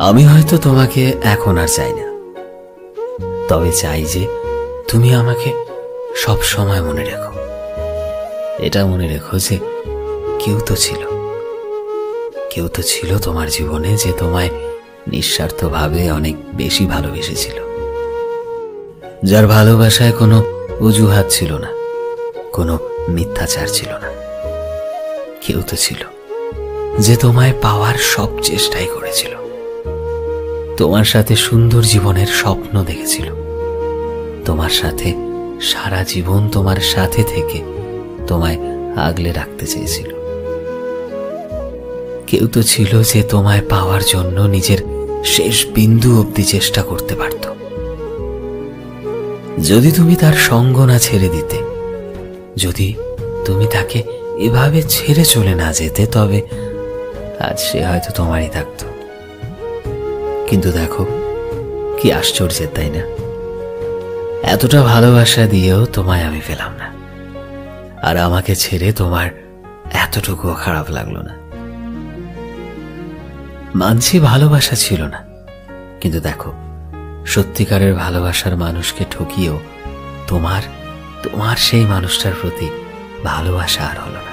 আমি হয়তো তোমাকে এখন আর চাই না, তবে চাই যে তুমি আমাকে সব সময় মনে রেখো। এটা মনে রেখো যে কেউ তো ছিল তোমার জীবনে যে তোমায় নিঃস্বার্থভাবে অনেক বেশি ভালোবেসেছিল, যার ভালোবাসায় কোনো অজুহাত ছিল না, কোনো মিথ্যাচার ছিল না। কেউ তো ছিল যে তোমায় পাওয়ার সব চেষ্টাই করেছিল, তোমার সাথে সুন্দর জীবনের স্বপ্ন দেখেছিল, তোমার সাথে সারা জীবন তোমার সাথে থেকে তোমায় আগলে রাখতে চেয়েছিল। কেউ তো ছিল যে তোমায় পাওয়ার জন্য নিজের শেষ বিন্দু অবধি চেষ্টা করতে পারত। যদি তুমি তার সঙ্গ না ছেড়ে দিতে, যদি তুমি তাকে এভাবে ছেড়ে চলে না যেতে, তবে আজ সে হয়তো তোমারই থাকত। কিন্তু দেখো কি আশ্চর্যের, তাই না? এতটা ভালোবাসা দিয়েও তোমায় আমি পেলাম না, আর আমাকে ছেড়ে তোমার এতটুকুও খারাপ লাগলো না। মানছি ভালোবাসা ছিল না, কিন্তু দেখো সত্যিকারের ভালোবাসার মানুষকে ঠকিয়েও তোমার সেই মানুষটার প্রতি ভালোবাসা আর হলো না।